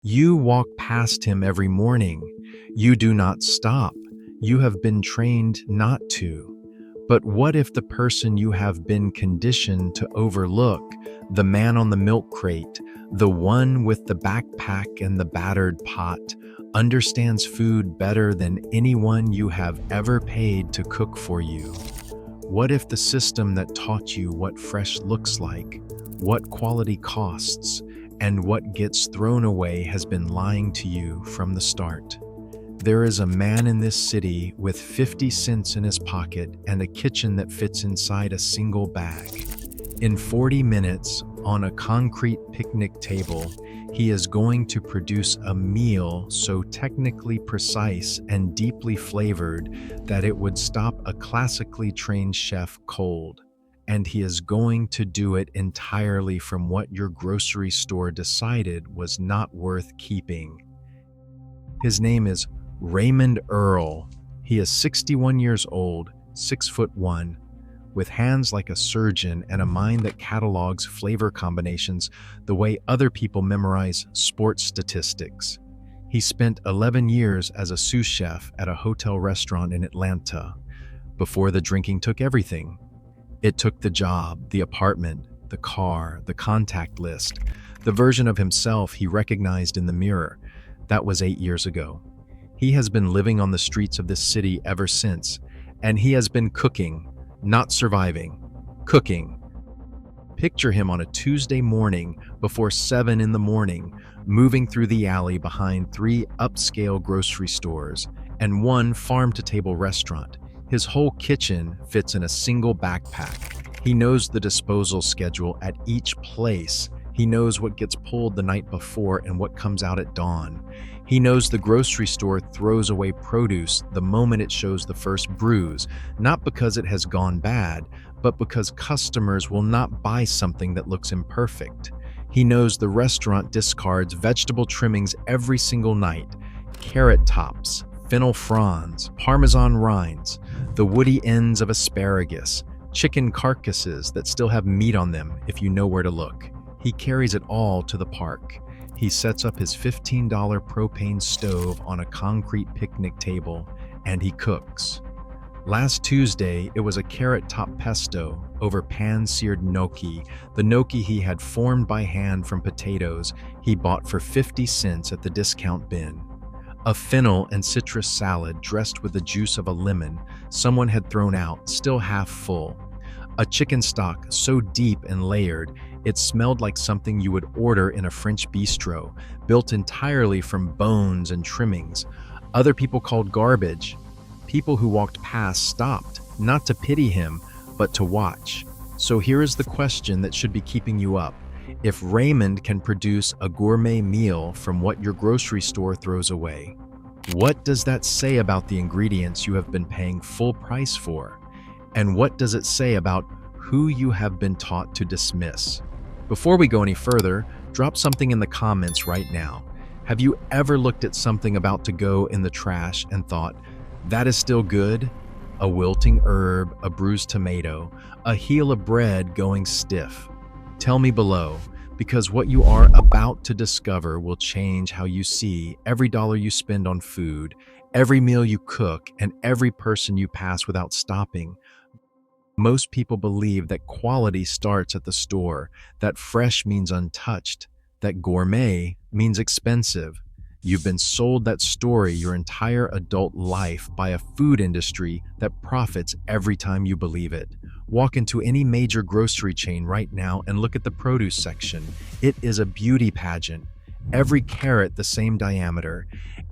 You walk past him every morning. You do not stop. You have been trained not to. But what if the person you have been conditioned to overlook, the man on the milk crate, the one with the backpack and the battered pot, understands food better than anyone you have ever paid to cook for you? What if the system that taught you what fresh looks like, what quality costs, and what gets thrown away has been lying to you from the start? There is a man in this city with 50 cents in his pocket and a kitchen that fits inside a single bag. In 40 minutes, on a concrete picnic table, he is going to produce a meal so technically precise and deeply flavored that it would stop a classically trained chef cold. And he is going to do it entirely from what your grocery store decided was not worth keeping. His name is Raymond Earl. He is 61 years old, 6'1", with hands like a surgeon and a mind that catalogs flavor combinations the way other people memorize sports statistics. He spent 11 years as a sous chef at a hotel restaurant in Atlanta before the drinking took everything. It took the job, the apartment, the car, the contact list, the version of himself he recognized in the mirror. That was 8 years ago. He has been living on the streets of this city ever since, and he has been cooking, not surviving, cooking. Picture him on a Tuesday morning before 7 in the morning, moving through the alley behind 3 upscale grocery stores and 1 farm-to-table restaurant. His whole kitchen fits in a single backpack. He knows the disposal schedule at each place. He knows what gets pulled the night before and what comes out at dawn. He knows the grocery store throws away produce the moment it shows the first bruise, not because it has gone bad, but because customers will not buy something that looks imperfect. He knows the restaurant discards vegetable trimmings every single night, carrot tops, fennel fronds, parmesan rinds, the woody ends of asparagus, chicken carcasses that still have meat on them if you know where to look. He carries it all to the park. He sets up his $15 propane stove on a concrete picnic table, and he cooks. Last Tuesday, it was a carrot top pesto over pan-seared gnocchi, the gnocchi he had formed by hand from potatoes he bought for 50 cents at the discount bin. A fennel and citrus salad dressed with the juice of a lemon someone had thrown out, still half full. A chicken stock so deep and layered, it smelled like something you would order in a French bistro, built entirely from bones and trimmings. Other people called garbage. People who walked past stopped, not to pity him, but to watch. So here is the question that should be keeping you up. If Raymond can produce a gourmet meal from what your grocery store throws away, what does that say about the ingredients you have been paying full price for? And what does it say about who you have been taught to dismiss? Before we go any further, drop something in the comments right now. Have you ever looked at something about to go in the trash and thought, that is still good? A wilting herb, a bruised tomato, a heel of bread going stiff. Tell me below, because what you are about to discover will change how you see every dollar you spend on food, every meal you cook, and every person you pass without stopping. Most people believe that quality starts at the store, that fresh means untouched, that gourmet means expensive. You've been sold that story your entire adult life by a food industry that profits every time you believe it. Walk into any major grocery chain right now and look at the produce section. It is a beauty pageant. Every carrot the same diameter,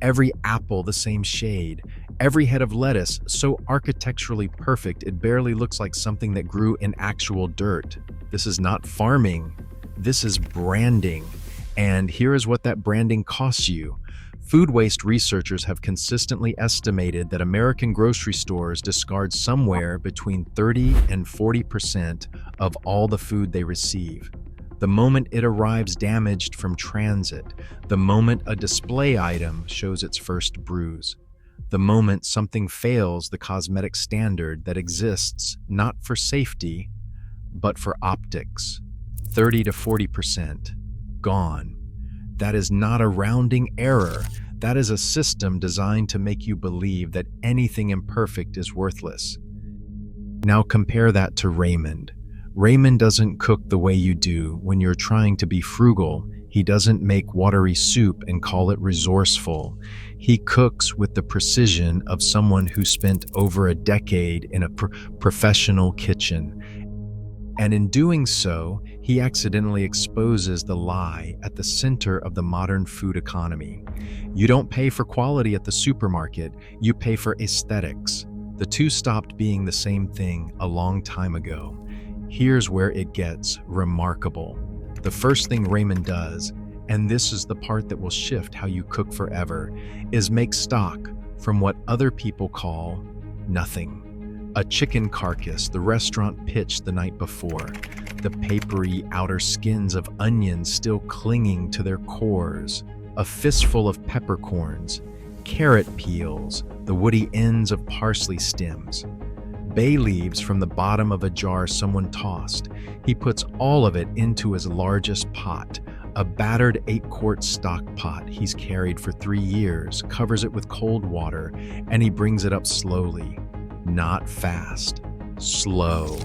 every apple the same shade, every head of lettuce so architecturally perfect it barely looks like something that grew in actual dirt. This is not farming, this is branding. And here is what that branding costs you. Food waste researchers have consistently estimated that American grocery stores discard somewhere between 30 and 40% of all the food they receive. The moment it arrives damaged from transit, the moment a display item shows its first bruise, the moment something fails the cosmetic standard that exists not for safety, but for optics. 30 to 40% gone. That is not a rounding error. That is a system designed to make you believe that anything imperfect is worthless. Now compare that to Raymond. Raymond doesn't cook the way you do when you're trying to be frugal. He doesn't make watery soup and call it resourceful. He cooks with the precision of someone who spent over a decade in a professional kitchen. And in doing so, he accidentally exposes the lie at the center of the modern food economy. You don't pay for quality at the supermarket, you pay for aesthetics. The two stopped being the same thing a long time ago. Here's where it gets remarkable. The first thing Raymond does, and this is the part that will shift how you cook forever, is make stock from what other people call nothing. A chicken carcass the restaurant pitched the night before, the papery outer skins of onions still clinging to their cores, a fistful of peppercorns, carrot peels, the woody ends of parsley stems, bay leaves from the bottom of a jar someone tossed. He puts all of it into his largest pot, a battered 8-quart stock pot he's carried for 3 years, covers it with cold water, and he brings it up slowly. Not fast, slow.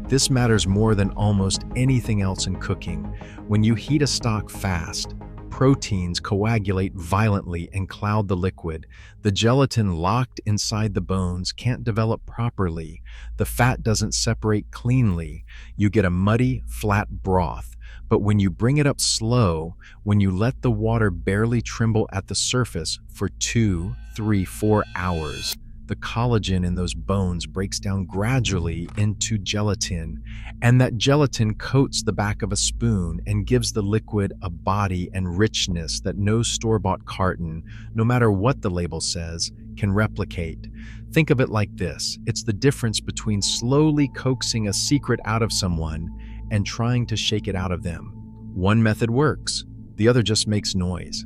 This matters more than almost anything else in cooking. When you heat a stock fast, proteins coagulate violently and cloud the liquid. The gelatin locked inside the bones can't develop properly. The fat doesn't separate cleanly. You get a muddy, flat broth. But when you bring it up slow, when you let the water barely tremble at the surface for 2, 3, 4 hours, the collagen in those bones breaks down gradually into gelatin, and that gelatin coats the back of a spoon and gives the liquid a body and richness that no store-bought carton, no matter what the label says, can replicate. Think of it like this. It's the difference between slowly coaxing a secret out of someone and trying to shake it out of them. One method works, the other just makes noise.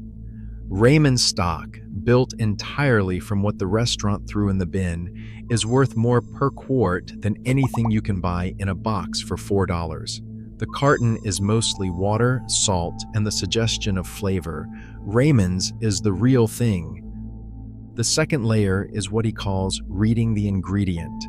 Raymond's stock, built entirely from what the restaurant threw in the bin, is worth more per quart than anything you can buy in a box for $4. The carton is mostly water, salt, and the suggestion of flavor. Raymond's is the real thing. The second layer is what he calls reading the ingredient.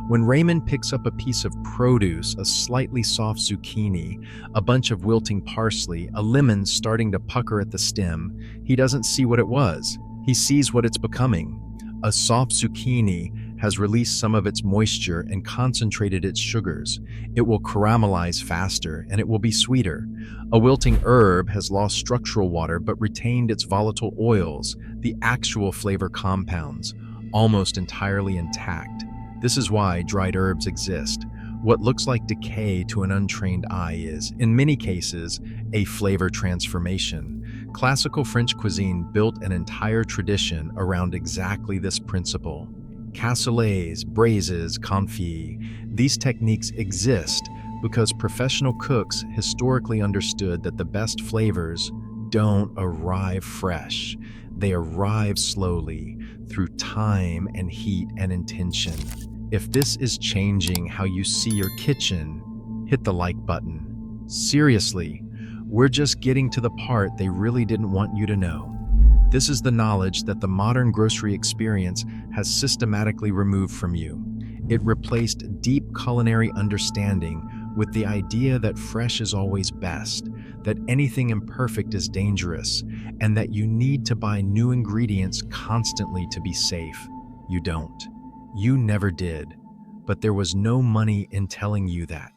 When Raymond picks up a piece of produce, a slightly soft zucchini, a bunch of wilting parsley, a lemon starting to pucker at the stem, he doesn't see what it was. He sees what it's becoming. A soft zucchini has released some of its moisture and concentrated its sugars. It will caramelize faster and it will be sweeter. A wilting herb has lost structural water but retained its volatile oils, the actual flavor compounds, almost entirely intact. This is why dried herbs exist. What looks like decay to an untrained eye is, in many cases, a flavor transformation. Classical French cuisine built an entire tradition around exactly this principle. Cassoulets, braises, confits. These techniques exist because professional cooks historically understood that the best flavors don't arrive fresh. They arrive slowly, through time and heat and intention. If this is changing how you see your kitchen, hit the like button. Seriously, we're just getting to the part they really didn't want you to know. This is the knowledge that the modern grocery experience has systematically removed from you. It replaced deep culinary understanding with the idea that fresh is always best, that anything imperfect is dangerous, and that you need to buy new ingredients constantly to be safe. You don't. You never did. But there was no money in telling you that.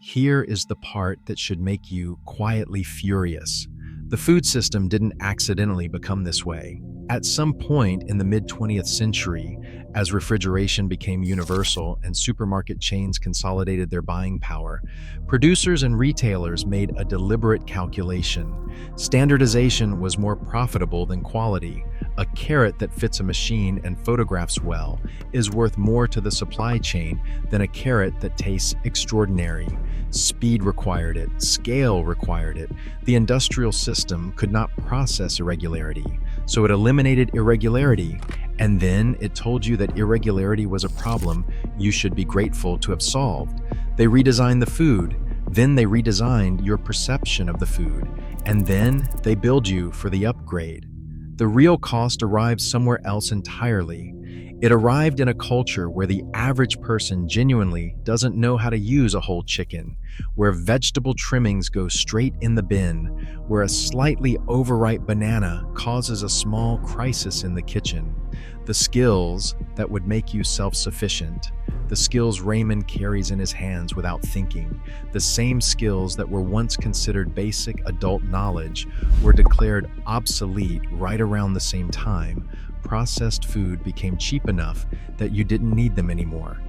Here is the part that should make you quietly furious. The food system didn't accidentally become this way. At some point in the mid-20th century, as refrigeration became universal and supermarket chains consolidated their buying power, producers and retailers made a deliberate calculation. Standardization was more profitable than quality. A carrot that fits a machine and photographs well is worth more to the supply chain than a carrot that tastes extraordinary. Speed required it, scale required it. The industrial system could not process irregularity, so it eliminated irregularity, and then it told you that irregularity was a problem you should be grateful to have solved. They redesigned the food, then they redesigned your perception of the food. And then they build you for the upgrade. The real cost arrives somewhere else entirely. It arrived in a culture where the average person genuinely doesn't know how to use a whole chicken, where vegetable trimmings go straight in the bin, where a slightly overripe banana causes a small crisis in the kitchen. The skills that would make you self-sufficient, the skills Raymond carries in his hands without thinking, the same skills that were once considered basic adult knowledge were declared obsolete right around the same time. Processed food became cheap enough that you didn't need them anymore.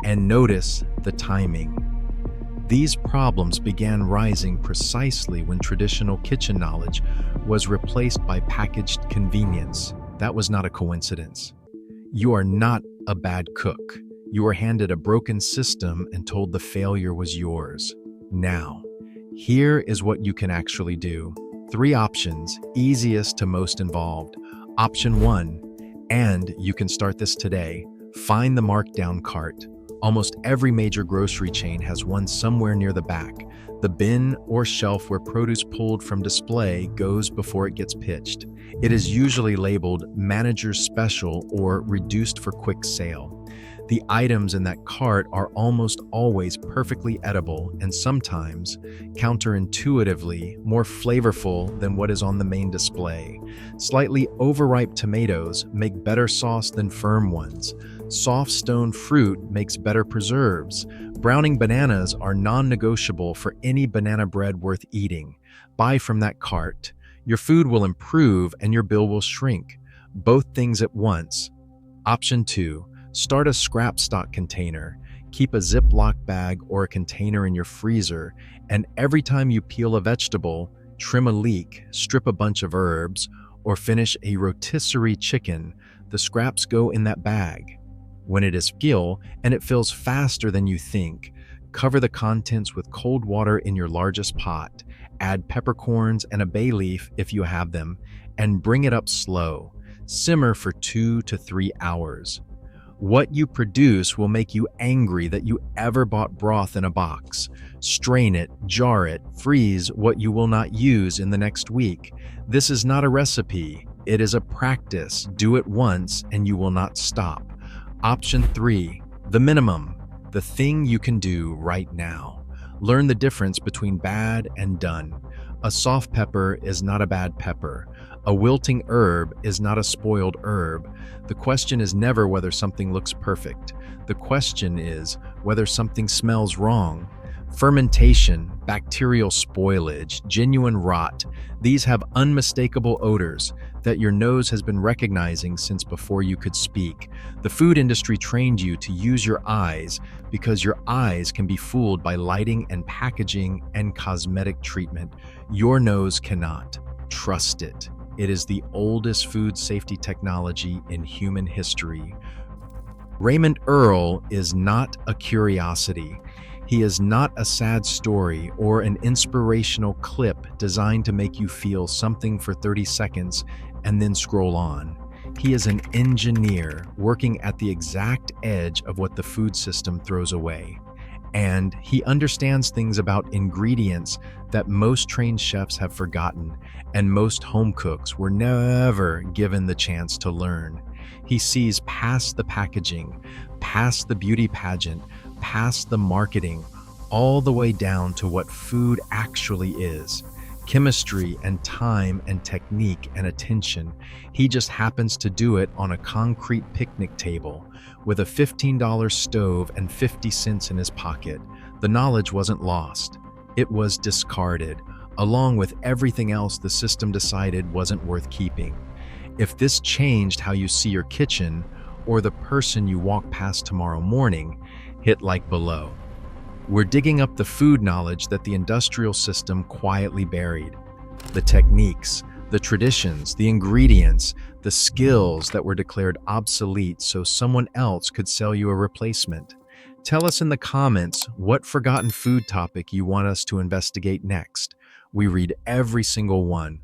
And notice the timing. These problems began rising precisely when traditional kitchen knowledge was replaced by packaged convenience. That was not a coincidence. You are not a bad cook. You were handed a broken system and told the failure was yours. Now, here is what you can actually do. 3 options, easiest to most involved. Option 1, and you can start this today, find the markdown cart. Almost every major grocery chain has one somewhere near the back. The bin or shelf where produce pulled from display goes before it gets pitched. It is usually labeled Manager's Special or Reduced for Quick Sale. The items in that cart are almost always perfectly edible and sometimes, counterintuitively, more flavorful than what is on the main display. Slightly overripe tomatoes make better sauce than firm ones. Soft stone fruit makes better preserves. Browning bananas are non-negotiable for any banana bread worth eating. Buy from that cart. Your food will improve and your bill will shrink. Both things at once. Option 2. Start a scrap stock container. Keep a Ziploc bag or a container in your freezer, and every time you peel a vegetable, trim a leek, strip a bunch of herbs, or finish a rotisserie chicken, the scraps go in that bag. When it is full and it fills faster than you think, cover the contents with cold water in your largest pot, add peppercorns and a bay leaf if you have them, and bring it up slow. Simmer for 2 to 3 hours. What you produce will make you angry that you ever bought broth in a box. Strain it, jar it, freeze what you will not use in the next week. This is not a recipe, it is a practice. Do it once and you will not stop. Option 3, the minimum, the thing you can do right now. Learn the difference between bad and done. A soft pepper is not a bad pepper. A wilting herb is not a spoiled herb. The question is never whether something looks perfect. The question is whether something smells wrong. Fermentation, bacterial spoilage, genuine rot, these have unmistakable odors that your nose has been recognizing since before you could speak. The food industry trained you to use your eyes because your eyes can be fooled by lighting and packaging and cosmetic treatment. Your nose cannot. Trust it. It is the oldest food safety technology in human history. Raymond Earl is not a curiosity. He is not a sad story or an inspirational clip designed to make you feel something for 30 seconds and then scroll on. He is an engineer working at the exact edge of what the food system throws away. And he understands things about ingredients that most trained chefs have forgotten, and most home cooks were never given the chance to learn. He sees past the packaging, past the beauty pageant, past the marketing, all the way down to what food actually is. Chemistry and time and technique and attention. He just happens to do it on a concrete picnic table with a $15 stove and 50 cents in his pocket. The knowledge wasn't lost. It was discarded, along with everything else the system decided wasn't worth keeping. If this changed how you see your kitchen or the person you walk past tomorrow morning, hit like below. We're digging up the food knowledge that the industrial system quietly buried. The techniques, the traditions, the ingredients, the skills that were declared obsolete so someone else could sell you a replacement. Tell us in the comments what forgotten food topic you want us to investigate next. We read every single one.